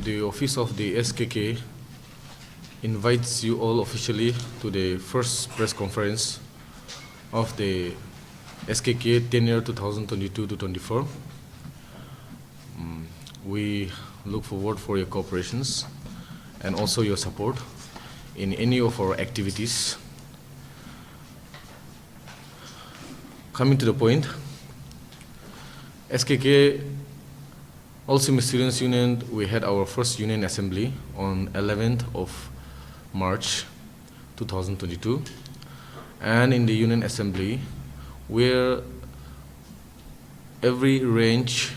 The office of the SKK invites you all officially to the first press conference of the SKK tenure 2022 to 24. We look forward for your cooperations and also your support in any of our activities. Coming to the point, SKK, All Sumi Students Union, we had our first union assembly on 11th of March 2022. And in the union assembly, where every range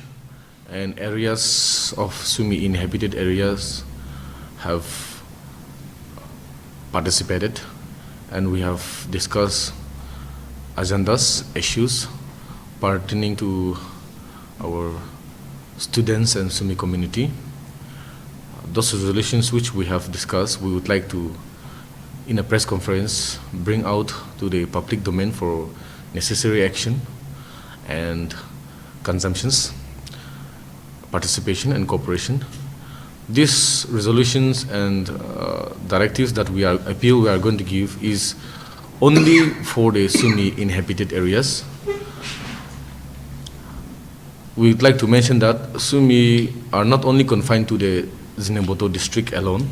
and areas of Sumi inhabited areas have participated, and we have discussed agendas, issues pertaining to our students and Sumi community. Those resolutions which we have discussed, we would like to, in a press conference, bring out to the public domain for necessary action and consumptions, participation and cooperation. These resolutions and directives that we are going to give is only for the Sumi inhabited areas. We would like to mention that Sumi are not only confined to the Zineboto district alone.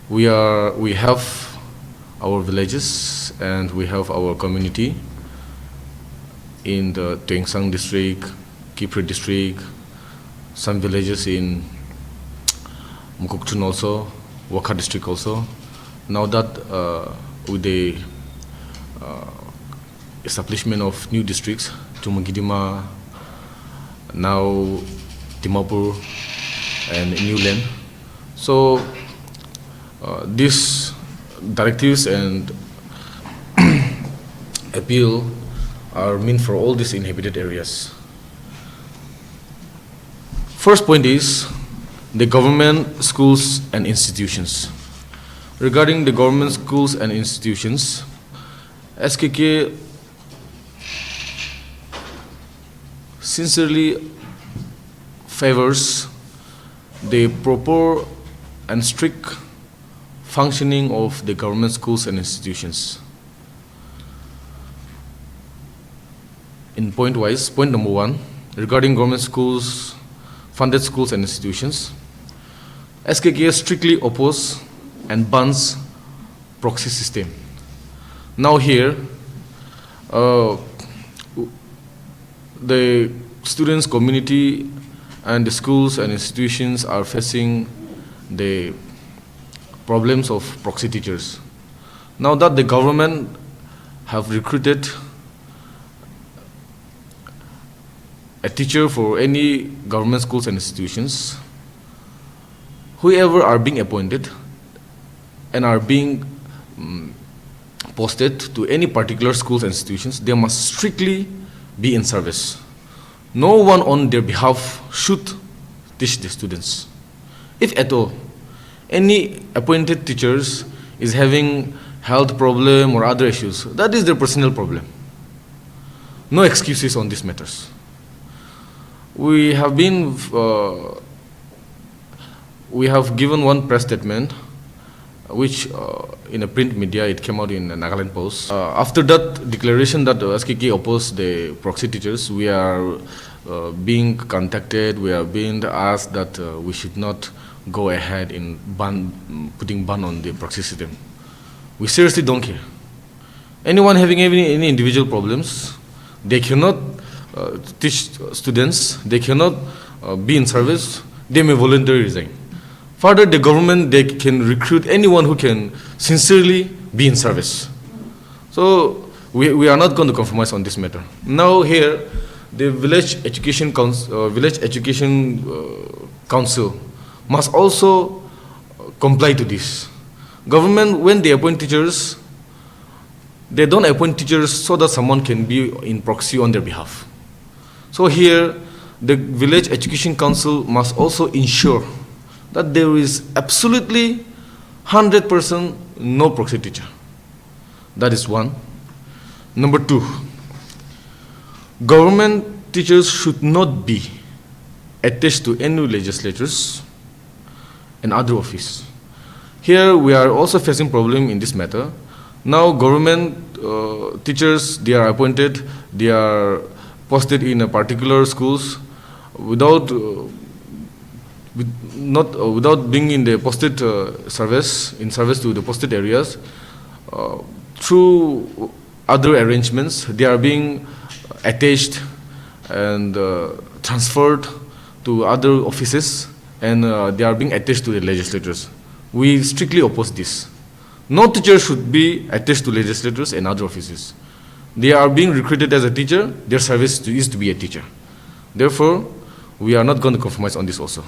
We have our villages and we have our community in the Tuengsang district, Kiphimi district, some villages in Mukokchun also, Waka district also. Now that with the establishment of new districts, Tumagidima, now Dimapur and New Land. So these directives and appeal are meant for all these inhabited areas. First point is the government schools and institutions. Regarding the government schools and institutions, SKK sincerely favors the proper and strict functioning of the government schools and institutions. In point wise, point number one, regarding government schools, funded schools and institutions, SKK strictly opposes and bans proxy system. Now here, the students community and the schools and institutions are facing the problems of proxy teachers. Now that the government have recruited a teacher for any government schools and institutions, whoever are being appointed and are being posted to any particular schools and institutions, they must strictly be in service. No one on their behalf should teach the students. If at all, any appointed teachers is having health problem or other issues, that is their personal problem. No excuses on these matters. We have been, we have given one press statement, which in a print media, it came out in a Nagaland Post. After that declaration that SKK opposed the proxy teachers, we are being contacted, we are being asked that we should not go ahead in putting ban on the proxy system. We seriously don't care. Anyone having any individual problems, they cannot teach students, they cannot be in service, they may voluntarily resign. Further, the government, they can recruit anyone who can sincerely be in service. So we are not going to compromise on this matter. Now here, the village education council must also comply to this. Government, when they appoint teachers, they don't appoint teachers so that someone can be in proxy on their behalf. So here, the village education council must also ensure that there is absolutely 100% no proxy teacher. That is one. Number two, government teachers should not be attached to any legislatures and other office. Here we are also facing problem in this matter. Now government teachers, they are appointed, they are posted in a particular schools without without being in the posted service to the posted areas. Through other arrangements, they are being attached and transferred to other offices, and they are being attached to the legislators. We strictly oppose this. No teacher should be attached to legislators and other offices. They are being recruited as a teacher, their service is to be a teacher. Therefore, we are not going to compromise on this also.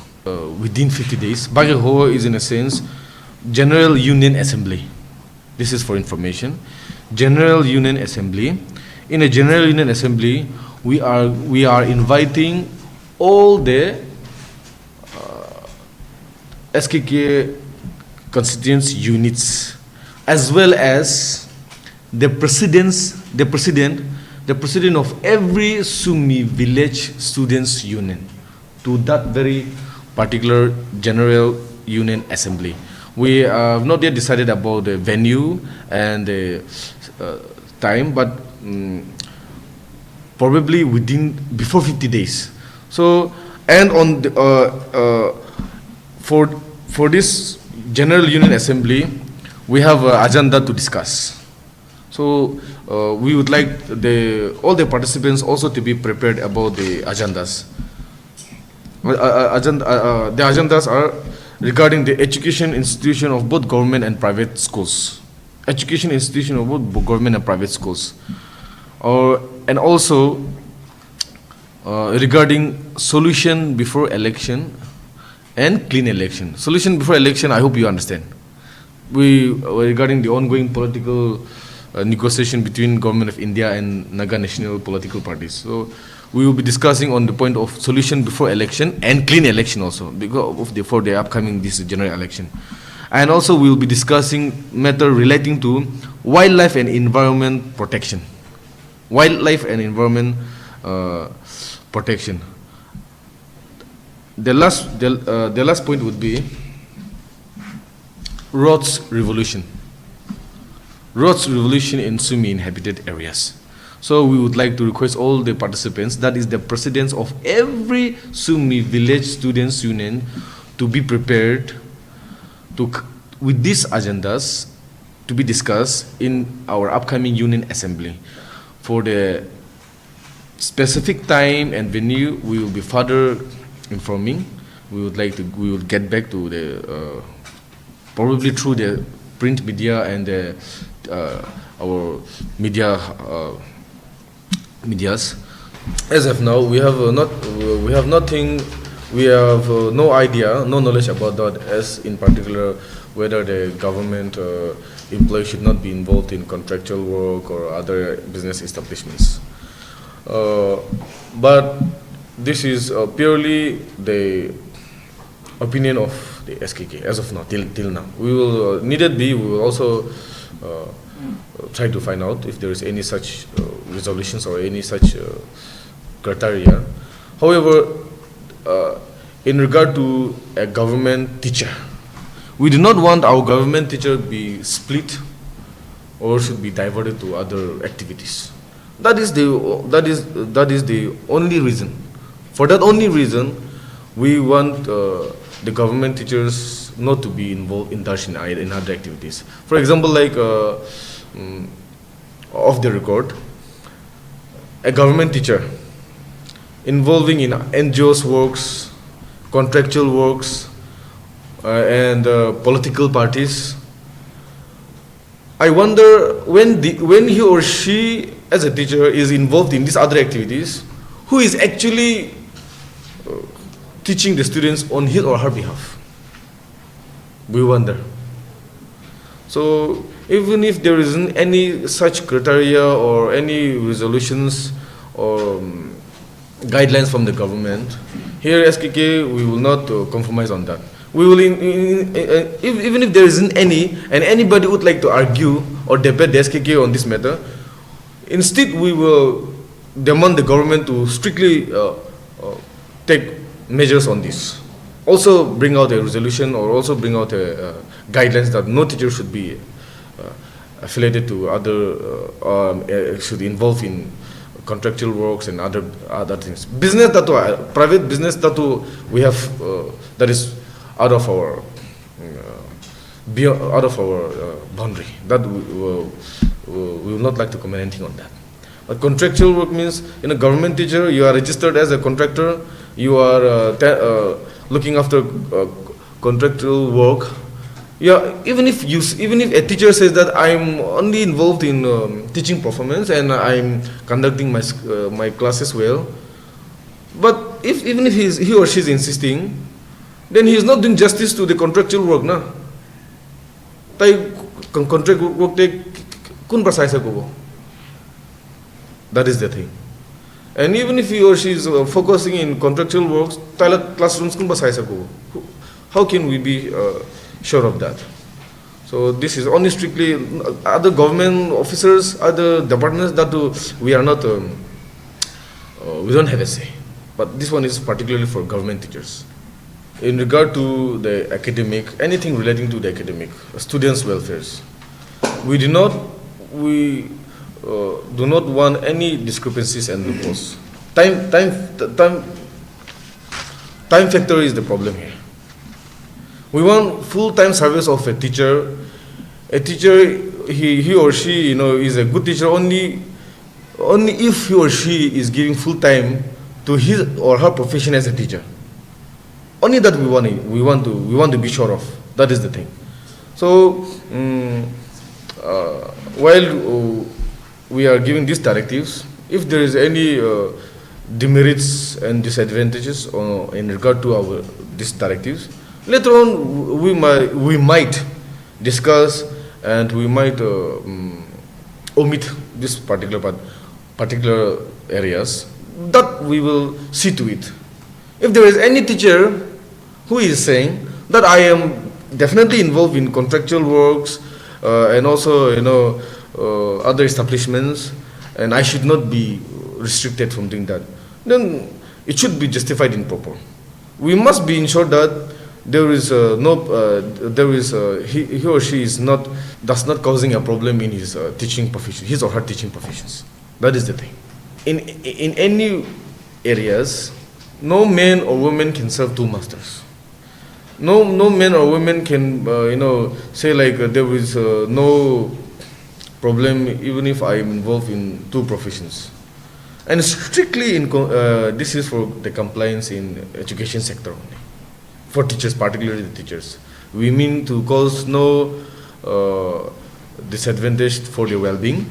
Within 50 days, Bagaho is in a sense General Union Assembly. This is for information. General Union Assembly. In a General Union Assembly, we are inviting all the SKK constituents units, as well as the president of every Sumi village students union, to that very particular General Union Assembly. We have not yet decided about the venue and the time, but probably before 50 days. So, and on the, for this General Union Assembly, we have an agenda to discuss. So we would like all the participants also to be prepared about the agendas. The agendas are regarding the education institution of both government and private schools. Education institution of both government and private schools. And also regarding solution before election and clean election. Solution before election, I hope you understand. Regarding the ongoing political negotiation between Government of India and Naga national political parties. So we will be discussing on the point of solution before election and clean election also, because for the upcoming this general election. And also we will be discussing matter relating to wildlife and environment protection. Wildlife and environment protection. The last point would be roads revolution. Roads revolution in Sumi inhabited areas. So we would like to request all the participants, that is the presidents of every Sumi village students union, to be prepared with these agendas to be discussed in our upcoming union assembly. For the specific time and venue, we will be further informing. We will get back to the probably through the print media and our medias. As of now, we have no idea, no knowledge about that, as in particular whether the government employees should not be involved in contractual work or other business establishments. But this is purely the opinion of the SKK as of now, till now. We will, needed be, we will also try to find out if there is any such resolutions or any such criteria. However, in regard to a government teacher, we do not want our government teacher to be split or should be diverted to other activities. That is the only reason. For that only reason, we want the government teachers not to be involved in other activities. For example, like off the record, a government teacher involving in NGOs works, contractual works, and political parties. I wonder when he or she as a teacher is involved in these other activities, who is actually teaching the students on his or her behalf? We wonder. So even if there isn't any such criteria or any resolutions or guidelines from the government, here SKK we will not compromise on that. We will, even if there isn't any, and anybody would like to argue or debate the SKK on this matter, instead we will demand the government to strictly take measures on this. also bring out a resolution or also bring out a guidelines that no teacher should be affiliated to other, should involve in contractual works and other things. Business that private business that we have that is out of our boundary. That we will not like to comment anything on that. But contractual work means, in a government teacher, you are registered as a contractor. You are looking after contractual work. Yeah, even if a teacher says that I'm only involved in teaching performance and I'm conducting my classes well, but even if he or she is insisting, then he is not doing justice to the contractual work, na. Tai contract work te kun pasai sa ko. That is the thing. And even if he or she is focusing in contractual works, tailat classrooms kun pasai sa ko. How can we be sure of that? So this is only strictly other government officers, other departments that we are not, we don't have a say. But this one is particularly for government teachers. In regard to the academic, anything relating to the academic, students' welfares, we do not want any discrepancies and loopholes. Time factor is the problem here. We want full-time service of a teacher. A teacher, he or she, is a good teacher only if he or she is giving full-time to his or her profession as a teacher. Only that we want to be sure of. That is the thing. So while we are giving these directives, if there is any demerits and disadvantages in regard to these directives, later on we might discuss and we might omit this particular areas. That we will see to it. If there is any teacher who is saying that I am definitely involved in contractual works and also other establishments, and I should not be restricted from doing that, then it should be justified in proper. We must be ensured that there is he or she is not causing a problem in his teaching profession, his or her teaching professions. That is the thing. In any areas, no man or woman can serve two masters. No man or woman can say like there is no problem even if I am involved in two professions. And strictly this is for the compliance in education sector only. For teachers, particularly the teachers, we mean to cause no disadvantage for their well-being.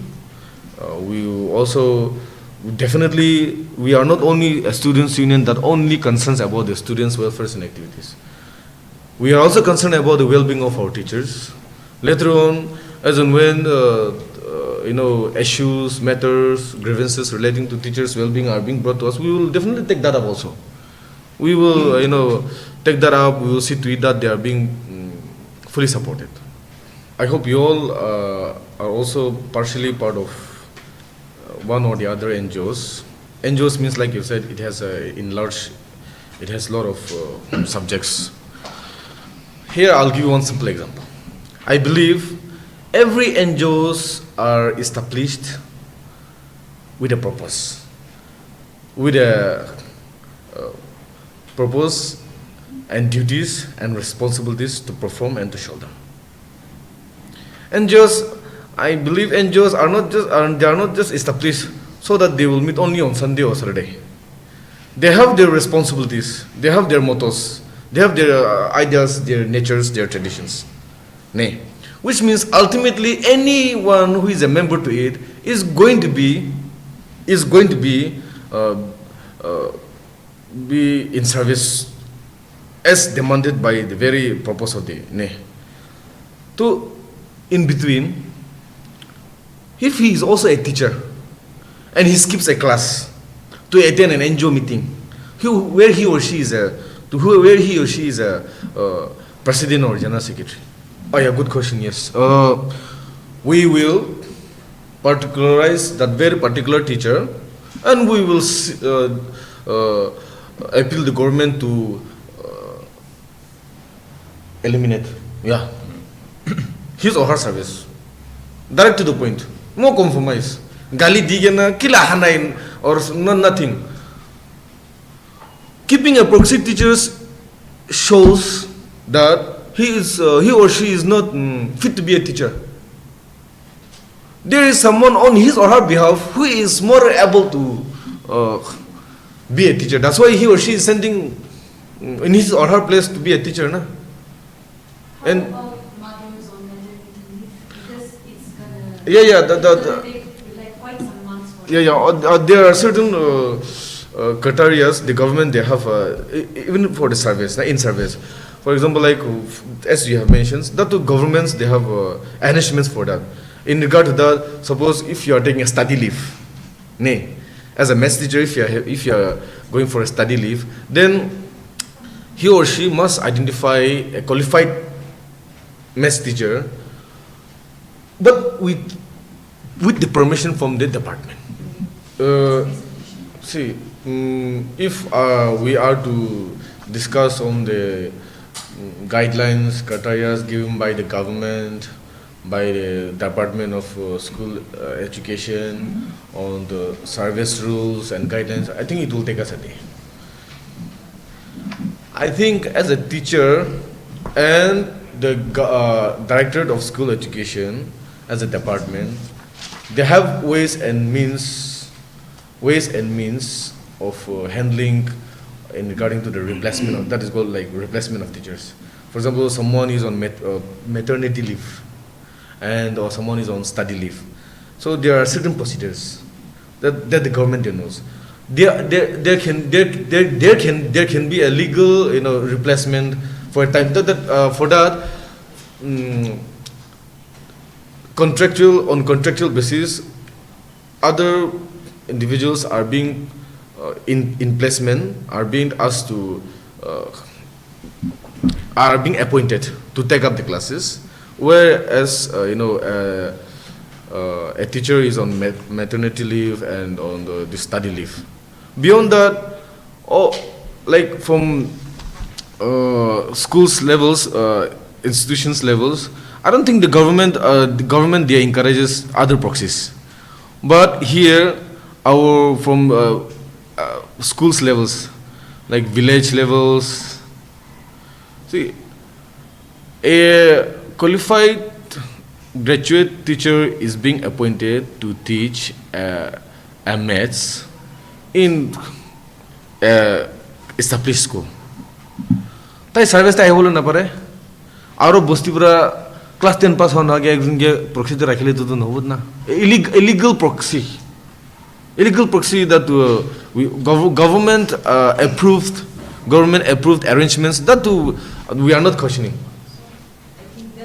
We are not only a students' union that only concerns about the students' welfare and activities. We are also concerned about the well-being of our teachers. Later on, as and when issues, matters, grievances relating to teachers' well-being are being brought to us, we will definitely take that up also. We will, take that up. We will see to it that they are being fully supported. I hope you all are also partially part of one or the other NGOs. NGOs means, like you said, it has a lot of subjects. Here I'll give you one simple example. I believe every NGOs are established with a purpose, purpose and duties and responsibilities to perform and to shoulder. NGOs, I believe NGOs are not just established so that they will meet only on Sunday or Saturday. They have their responsibilities, they have their mottos, they have their ideas, their natures, their traditions. Nay, which means ultimately anyone who is a member to it is going to be in service as demanded by the very purpose of the NE. In between, if he is also a teacher and he skips a class to attend an NGO meeting, where he or she is a president or general secretary. Oh yeah, good question. Yes, we will particularize that very particular teacher, and we will appeal the government to eliminate. Yeah. His or her service. Direct to the point. No compromise. Gali digena kila hanain or nothing. Keeping a proxy teacher shows that he or she is not fit to be a teacher. There is someone on his or her behalf who is more able to be a teacher. That's why he or she is sending in his or her place to be a teacher. Na? How And about mothers on maternity leave? Because it's gonna take like quite some months for there are certain criteria the government they have even for the service, in service. For example, like as you have mentioned, that the governments they have arrangements for that. In regard to that, suppose if you are taking a study leave, as a math teacher, if you are going for a study leave, then he or she must identify a qualified math teacher, but with the permission from the department. If we are to discuss on the guidelines, criteria given by the government, by the Department of School Education, on the service rules and guidelines, I think it will take us a day. I think as a teacher and the Directorate of School Education, as a department, they have ways and means of handling in regarding to the replacement of, that is called like replacement of teachers. For example, someone is on maternity leave, or someone is on study leave. So there are certain procedures that the government knows. There can be a legal replacement for a time. For that contractual basis, other individuals are being in placement, are being asked to are being appointed to take up the classes, whereas a teacher is on maternity leave and on the study leave. Beyond that, like from schools levels, institutions levels, I don't think the government there encourages other proxies. But here, from schools levels, like village levels, see, a qualified graduate teacher is being appointed to teach maths in established school. Tai service tai bolo na pare. Aro bosti pura class 10 pass hona ge ekjon ge proxy te rakhile to no na. Illegal proxy that government approved arrangements that we are not questioning.